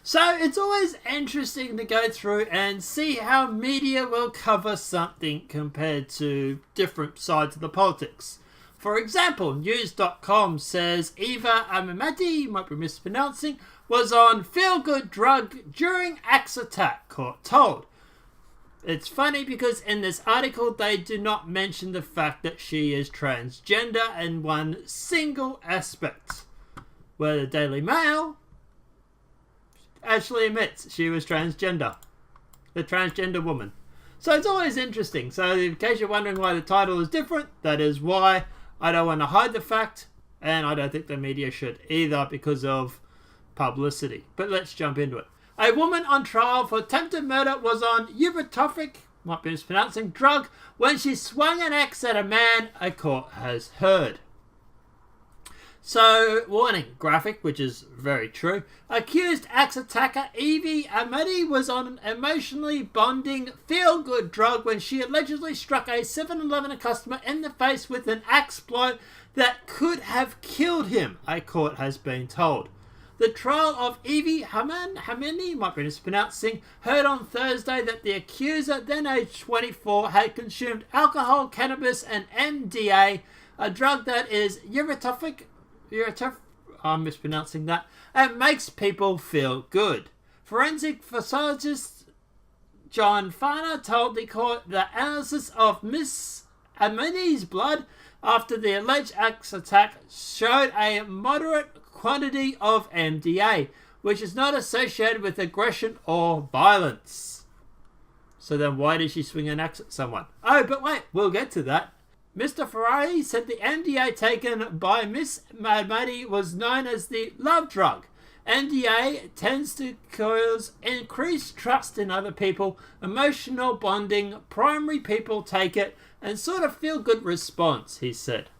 So it's always interesting to go through and see how media will cover something compared to different sides of the politics. For example, news.com says Evie Amati, might be mispronouncing, was on feel-good drug during axe attack, court told. It's funny because in this article they do not mention the fact that she is transgender in one single aspect, where the Daily Mail actually admits she was transgender. The transgender woman. So it's always interesting. So in case you're wondering why the title is different, that is why. I don't want to hide the fact, and I don't think the media should either because of publicity. But let's jump into it. A woman on trial for attempted murder was on eupatopic, might be mispronouncing, drug when she swung an axe at a man, a court has heard. So, warning, graphic, which is very true. Accused axe attacker Evie Amati was on an emotionally bonding feel-good drug when she allegedly struck a 7-Eleven customer in the face with an axe blow that could have killed him, a court has been told. The trial of Evie Amati, might be mispronouncing, heard on Thursday that the accuser, then aged 24, had consumed alcohol, cannabis and MDA, a drug that is eupatopic, I'm mispronouncing that, and makes people feel good. Forensic pathologist John Farner told the court that analysis of Miss Amati's blood after the alleged axe attack showed a moderate quantity of MDA, which is not associated with aggression or violence. So then why did she swing an axe at someone? Oh, but wait, we'll get to that. Mr. Ferrari said the MDA taken by Miss Amati was known as the love drug. MDA tends to cause increased trust in other people, emotional bonding, primary people take it, and sort of feel good response, he said.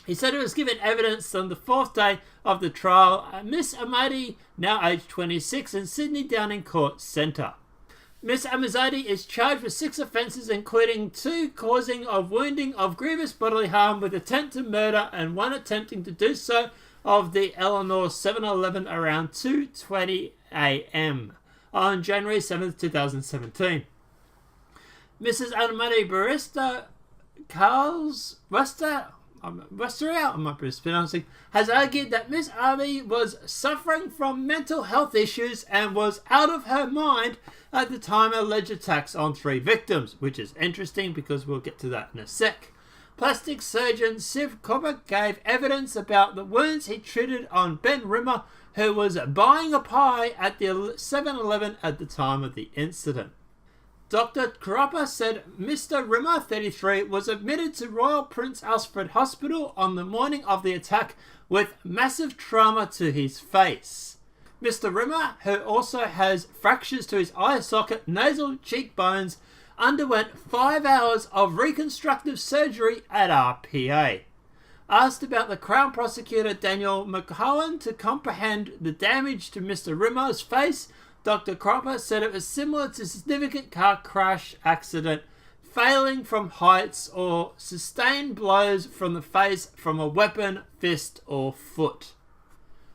He said it was given evidence on the fourth day of the trial. Miss Amati, now aged 26, in Sydney Downing Court Centre. Miss Amati is charged with 6 offences, including 2 causing of wounding of grievous bodily harm with attempted murder and 1 attempting to do so of the Eleanor 7-Eleven around 2:20 a.m. on January 7th, 2017. Mrs. Amati barrister Carls Wester, I might be mispronouncing, has argued that Miss Amati was suffering from mental health issues and was out of her mind at the time of alleged attacks on 3 victims, which is interesting because we'll get to that in a sec. Plastic surgeon Siv Corbett gave evidence about the wounds he treated on Ben Rimmer, who was buying a pie at the 7-Eleven at the time of the incident. Dr. Cropper said Mr. Rimmer, 33, was admitted to Royal Prince Alfred Hospital on the morning of the attack with massive trauma to his face. Mr. Rimmer, who also has fractures to his eye socket, nasal cheekbones, underwent 5 hours of reconstructive surgery at RPA. Asked about the Crown Prosecutor Daniel McCowan to comprehend the damage to Mr. Rimmer's face, Dr. Cropper said it was similar to a significant car crash accident, failing from heights or sustained blows from the face from a weapon, fist or foot.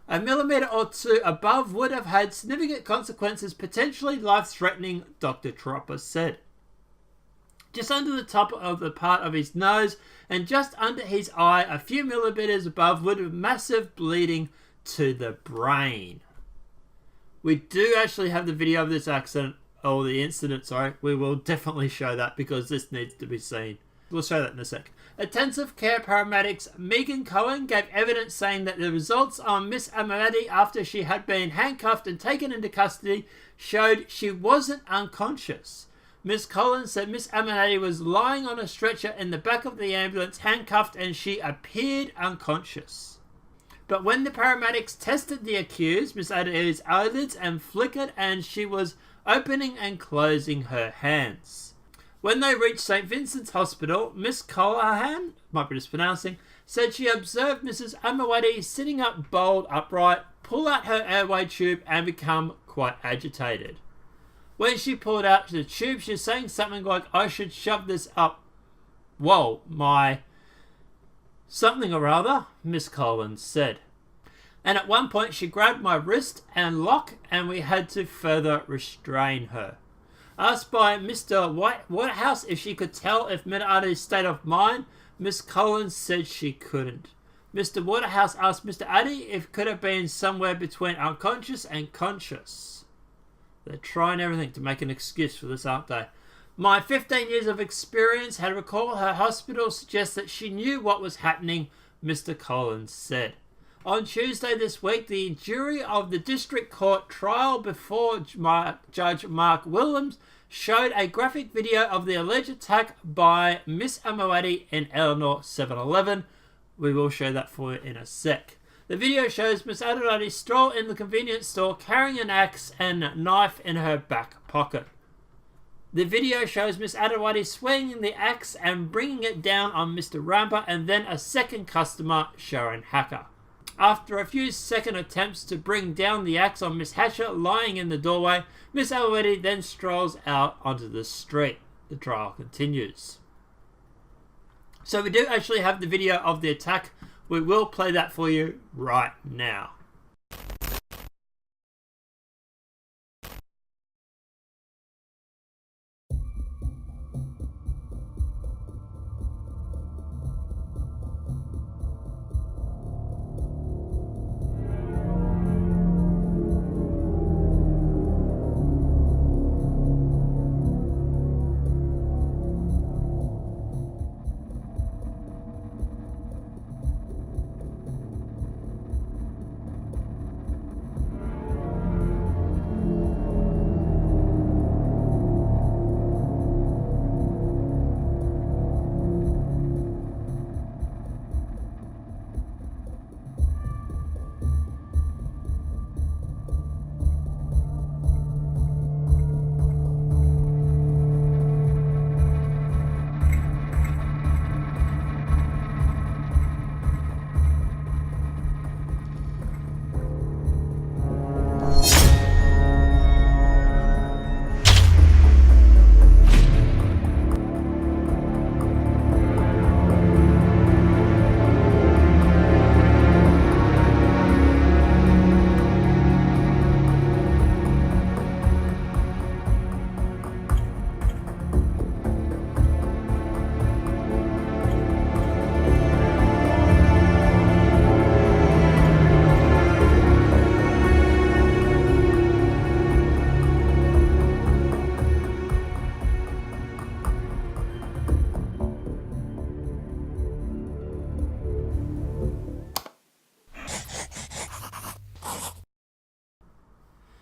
A millimetre or 2 above would have had significant consequences, potentially life-threatening, Dr. Cropper said. Just under the top of the part of his nose and just under his eye, a few millimetres above, would have massive bleeding to the brain. We do actually have the video of this accident, or the incident, sorry. We will definitely show that because this needs to be seen. We'll show that in a sec. Intensive care paramedics Megan Cohen gave evidence saying that the results on Miss Amati after she had been handcuffed and taken into custody showed she wasn't unconscious. Miss Collins said Miss Amati was lying on a stretcher in the back of the ambulance, handcuffed, and she appeared unconscious. But when the paramedics tested the accused, Miss Amati's eyelids and flickered and she was opening and closing her hands. When they reached St. Vincent's Hospital, Miss Callahan, might be mispronouncing, said she observed Mrs. Amati sitting up bolt upright, pull out her airway tube and become quite agitated. When she pulled out the tube, she was saying something like, I should shove this up. Whoa, my... something or other, Miss Collins said. and at one point she grabbed my wrist and lock, and we had to further restrain her. Asked by Mr. Whitehouse if she could tell if Amati's state of mind, Miss Collins said she couldn't. Mr. Waterhouse asked Mr. Addy if it could have been somewhere between unconscious and conscious. They're trying everything to make an excuse for this, aren't they? My 15 years of experience had recalled her hospital suggests that she knew what was happening, Mr. Collins said. On Tuesday this week, the jury of the District Court trial before Judge Mark Williams showed a graphic video of the alleged attack by Miss Amati in Eleanor 7-Eleven. We will show that for you in a sec. The video shows Miss Amati stroll in the convenience store carrying an axe and knife in her back pocket. The video shows Miss Amati swinging the axe and bringing it down on Mr. Ramper and then a second customer, Sharon Hacker. After a few second attempts to bring down the axe on Miss Hatcher lying in the doorway, Miss Amati then strolls out onto the street. The trial continues. So we do actually have the video of the attack. We will play that for you right now.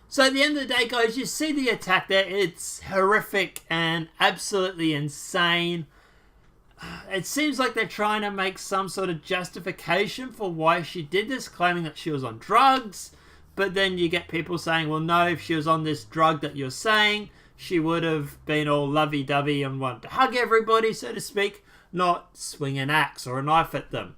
So at the end of the day, guys, you see the attack there. It's horrific and absolutely insane. It seems like they're trying to make some sort of justification for why she did this, claiming that she was on drugs. But then you get people saying, well, no, if she was on this drug that you're saying, she would have been all lovey-dovey and wanted to hug everybody, so to speak, not swing an axe or a knife at them.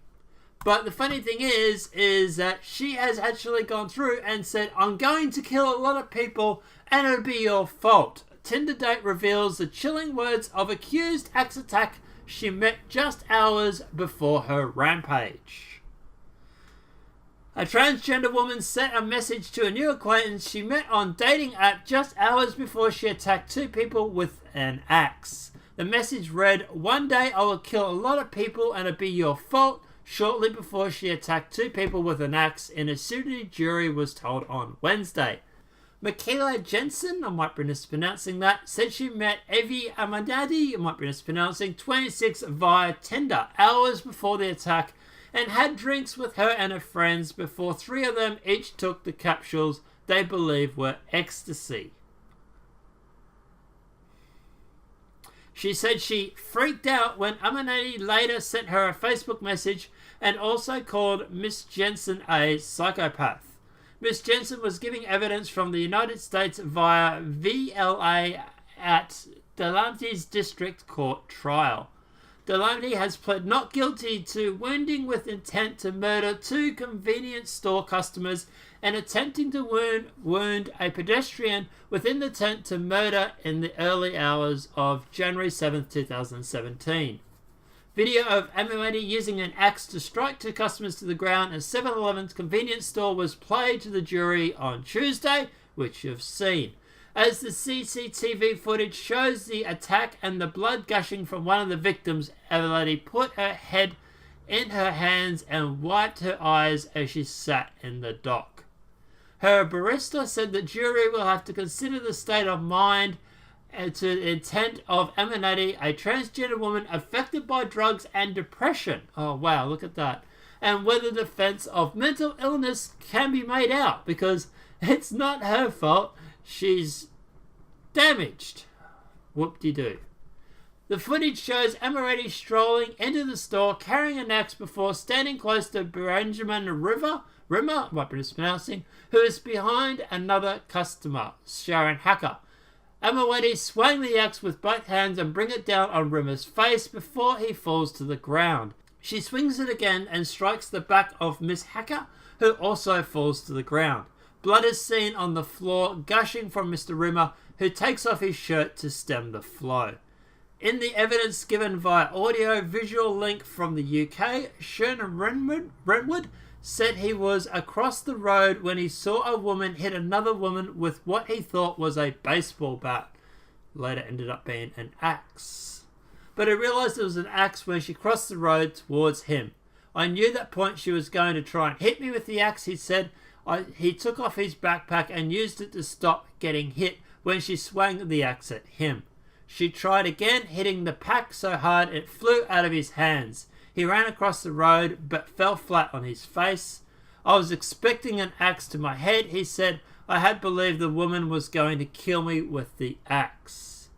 But the funny thing is that she has actually gone through and said, I'm going to kill a lot of people and it'll be your fault. Tinder date reveals the chilling words of accused axe attack she met just hours before her rampage. A transgender woman sent a message to a new acquaintance she met on dating app just hours before she attacked two people with an axe. The message read, one day I will kill a lot of people and it'll be your fault. Shortly before she attacked two people with an axe, and a Chute jury was told on Wednesday. Michaela Jensen, I might be mispronouncing that, said she met Evie Amati, I might be mispronouncing, 26, via Tinder hours before the attack and had drinks with her and her friends before three of them each took the capsules they believe were ecstasy. She said she freaked out when Amati later sent her a Facebook message and also called Miss Jensen a psychopath. Miss Jensen was giving evidence from the United States via VLA at Delanty's District Court trial. Delanty has pled not guilty to wounding with intent to murder two convenience store customers and attempting to wound a pedestrian within the tent to murder in the early hours of January 7, 2017. Video of Amati using an axe to strike two customers to the ground at 7-Eleven's convenience store was played to the jury on Tuesday, which you've seen. As the CCTV footage shows the attack and the blood gushing from one of the victims, Amati put her head in her hands and wiped her eyes as she sat in the dock. Her barrister said the jury will have to consider the state of mind and to the intent of Amati, a transgender woman affected by drugs and depression. Oh wow, look at that. And whether the defense of mental illness can be made out, because it's not her fault. She's damaged. Whoop-de-doo. The footage shows Amati strolling into the store carrying an axe before standing close to Benjamin Rimmer, I might be mispronouncing, who is behind another customer, Sharon Hacker. Amati swung the axe with both hands and bring it down on Rimmer's face before he falls to the ground. She swings it again and strikes the back of Miss Hacker, who also falls to the ground. Blood is seen on the floor, gushing from Mr. Rimmer, who takes off his shirt to stem the flow. In the evidence given via audio-visual link from the UK, Sherman Brentwood said he was across the road when he saw a woman hit another woman with what he thought was a baseball bat. Later ended up being an axe. But he realised it was an axe when she crossed the road towards him. I knew that point she was going to try and hit me with the axe, he said. He took off his backpack and used it to stop getting hit when she swung the axe at him. She tried again, hitting the pack so hard it flew out of his hands. He ran across the road but fell flat on his face. I was expecting an axe to my head, he said. I had believed the woman was going to kill me with the axe.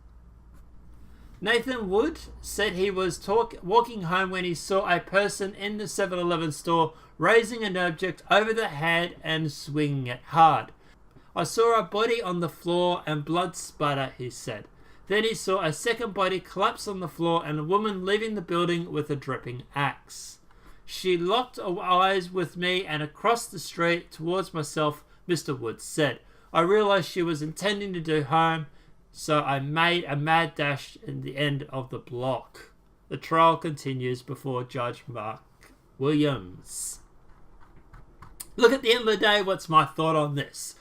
Nathan Wood said he was walking home when he saw a person in the 7-Eleven store raising an object over the head and swinging it hard. I saw a body on the floor and blood sputter, he said. Then he saw a second body collapse on the floor and a woman leaving the building with a dripping axe. She locked eyes with me and across the street towards myself, Mr. Woods said. I realised she was intending to do harm, so I made a mad dash in the end of the block. The trial continues before Judge Mark Williams. Look, at the end of the day, what's my thought on this?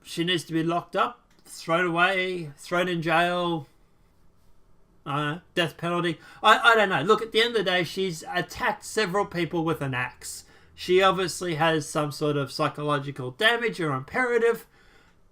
She needs to be locked up, thrown away, thrown in jail, death penalty. I don't know. Look, at the end of the day, she's attacked several people with an axe. She obviously has some sort of psychological damage or imperative.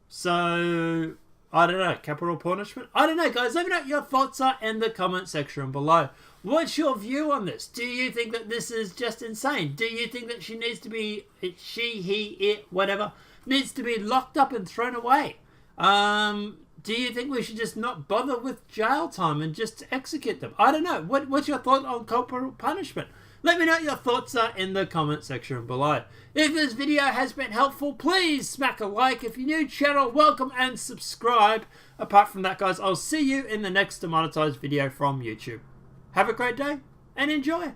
So, I don't know. Capital punishment? I don't know, guys. Let me know what your thoughts are in the comment section below. What's your view on this? Do you think that this is just insane? Do you think that she needs to be, she, he, it, whatever, needs to be locked up and thrown away? Do you think we should just not bother with jail time and just execute them? I don't know. What's your thought on corporal punishment? Let me know what your thoughts are in the comment section below. If this video has been helpful, please smack a like. If you're new to the channel, welcome and subscribe. Apart from that, guys, I'll see you in the next demonetized video from YouTube. Have a great day and enjoy.